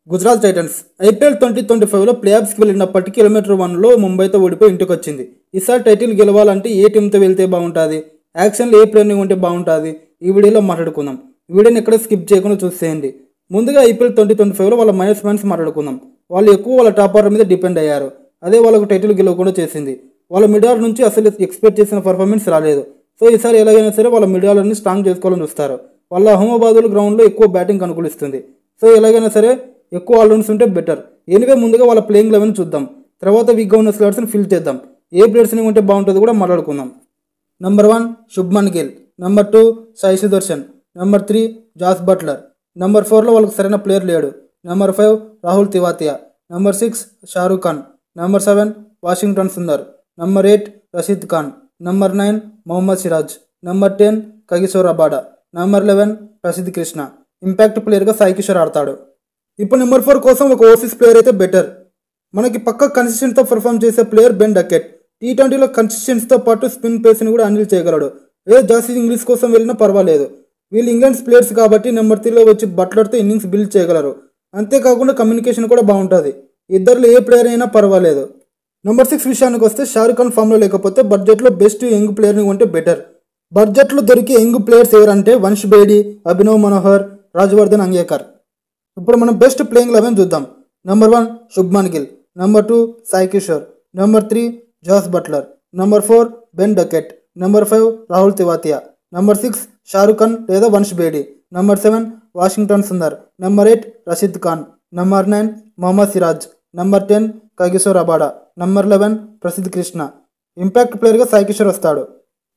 Gujarat Titans IPL 2025లో ప్లేఆఫ్స్కి వెళ్ళినప్పటికీ kilometre 1లో ముంబైతో ఓడిపోయి ఇంటికి వచ్చింది. ఈసారి టైటిల్ గెలవాలంటే ఏ టీంతో వెళ్తే బాగుంటుంది, యాక్షన్లో ఏ ప్లేయర్ని ఉంటే బాగుంటుంది, ఈ వీడియోలో మాట్లాడుకుందాం. వీడియోని ఎక్కడ స్కిప్ చేయకుండా చూసేయండి. ముందుగా ఐపీఎల్ 2025లో వాళ్ళ మైనస్ మాట్లాడుకుందాం. వాళ్ళు ఎక్కువ వాళ్ళ టాప్ ఆర్డర్ మీద డిపెండ్ అయ్యారు. అదే వాళ్ళకు టైటిల్ గెలవకుండా చేసింది. వాళ్ళ మిడ్ ఆర్డర్ నుంచి అసలు ఎక్స్పెక్ట్ చేసిన పర్ఫార్మెన్స్ రాలేదు. సో ఈసారి ఎలాగైనా సరే వాళ్ళ మిడ్ ఆర్డర్ని స్ట్రాంగ్ చేసుకోవాలని చూస్తారు. వాళ్ళ అహ్మదాబాద్ గ్రౌండ్లో ఎక్కువ బ్యాటింగ్ అనుకూలిస్తుంది. సో ఎలాగైనా సరే ఎక్కువ ఆల్రౌండ్స్ ఉంటే బెటర్. ఎనివే ముందుగా వాళ్ళ ప్లేయింగ్ 11 చూద్దాం. తర్వాత వీక్గా ఉన్న స్లాట్స్ని ఫిల్ చేద్దాం. ఏ ప్లేయర్స్ని ఉంటే బాగుంటుంది కూడా మాట్లాడుకుందాం. Number 1 Shubman Gill, number 2 Sai Sudharsan, number 3 Jos Buttler, number 4లో వాళ్ళకి సరైన ప్లేయర్ లేడు, number 5 Rahul Tewatia, number 6 Shahrukh Khan, number 7 Washington Sundar, number 8 Rashid Khan, number 9 Mohammed Siraj, number 10 Kagiso Rabada, number 11 Prasidh Krishna. Impact ప్లేయర్గా సాయి కిషోర్ ఆడతాడు. ఇప్పుడు నెంబర్ 4 కోసం ఒక ఓవర్సీస్ ప్లేయర్ అయితే బెటర్. మనకి పక్క కన్సిస్టెంట్తో పర్ఫామ్ చేసే ప్లేయర్ బెన్ డకెట్. T20లో కన్సిస్టెన్స్తో పాటు స్పిన్ పేస్ని కూడా హ్యాండిల్ చేయగలడు. జాసీ ఇంగ్లీష్ కోసం వెళ్ళినా పర్వాలేదు. వీళ్ళు ఇంగ్లాండ్స్ ప్లేయర్స్ కాబట్టి నెంబర్ 3లో వచ్చి బట్లర్తో ఇన్నింగ్స్ బిల్డ్ చేయగలరు. అంతేకాకుండా కమ్యూనికేషన్ కూడా బాగుంటుంది. ఇద్దరిలో ఏ ప్లేయర్ అయినా పర్వాలేదు. నెంబర్ 6 విషయానికి వస్తే షారూక్ ఖాన్ ఫామ్లో లేకపోతే బడ్జెట్లో బెస్ట్ యంగ్ ప్లేయర్ని ఉంటే బెటర్. బడ్జెట్లో దొరికే యంగ్ ప్లేయర్స్ ఎవరంటే వంశ్ బేడి, అభినవ్ మనోహర్, రాజవర్ధన్ అంగేకర్. ఇప్పుడు మనం బెస్ట్ ప్లేయింగ్ 11 చూద్దాం. Number 1 Shubman Gill, number 2 Sai Kishore, number 3 Jos Buttler, number 4 Ben Duckett, number 5 Rahul Tewatia, number 6 Shahrukh Khan లేదా Vansh Bedi, number 7 Washington Sundar, number 8 Rashid Khan, number 9 Mohammed Siraj, number 10 Kagiso Rabada, number 11 Prasidh Krishna. Impact ప్లేయర్గా సాయి కిషోర్ వస్తాడు.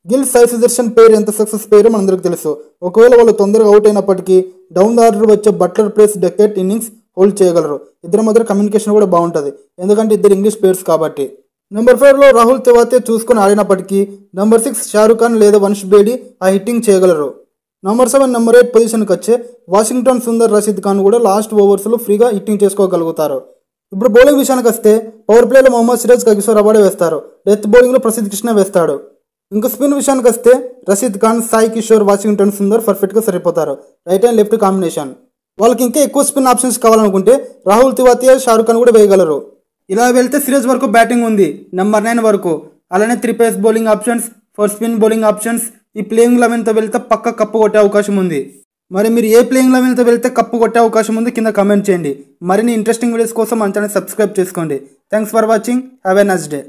గిల్ సాయి సుదర్శన్ పేరు ఎంత సక్సెస్ పేరు మనందరికి తెలుసు. ఒకవేళ వాళ్ళు తొందరగా అవుట్ అయినప్పటికీ డౌన్ ద ఆర్డర్ వచ్చే Butler place Duckett innings hold చేయగలరు. ఇద్దరి మధ్య కమ్యూనికేషన్ కూడా బాగుంటుంది, ఎందుకంటే ఇద్దరు ఇంగ్లీష్ ప్లేయర్స్ కాబట్టి. నెంబర్ 4లో రాహుల్ తివాతియా చూసుకొని ఆడినప్పటికీ నెంబర్ 6 షారూక్ ఖాన్ లేదా వంశ్ బేడి ఆ హిట్టింగ్ చేయగలరు. నెంబర్ 7, నెంబర్ 8 పొజిషన్కి వచ్చే వాషింగ్టన్ సుందర్, రషీద్ ఖాన్ కూడా లాస్ట్ ఓవర్స్లో ఫ్రీగా హిట్టింగ్ చేసుకోగలుగుతారు. ఇప్పుడు బౌలింగ్ విషయానికి వస్తే పవర్ ప్లేలో మొహమ్మద్ సిరాజ్, కగిసో రబాడా వేస్తారు. డెత్ బౌలింగ్లో ప్రసిద్ధ్ కృష్ణ వేస్తాడు. ఇంకా స్పిన్ విషయానికి వస్తే రషీద్ ఖాన్, సాయి కిషోర్, వాషింగ్టన్ సుందర్ పర్ఫెక్ట్గా సరిపోతారు. Right and left combination. వాళ్ళకి ఇంకా ఎక్కువ స్పిన్ ఆప్షన్స్ కావాలనుకుంటే రాహుల్ తివాతియా, షారూక్ ఖాన్ కూడా వేయగలరు. ఇలా వెళ్తే సిరాజ్ వరకు బ్యాటింగ్ ఉంది, నెంబర్ 9 వరకు. అలానే 3 pace bowling options, 4 spin bowling options. ఈ ప్లేయింగ్ 11తో వెళ్తే పక్క కప్పు కొట్టే అవకాశం ఉంది. మరి మీరు ఏ ప్లేయింగ్ 11తో వెళ్తే కప్పు కొట్టే అవకాశం ఉంది కింద కమెంట్ చేయండి. మరిన్ని ఇంట్రెస్టింగ్ వీడియోస్ కోసం మన ఛానల్ సబ్స్క్రైబ్ చేసుకోండి. Thanks for watching. Have a nice day.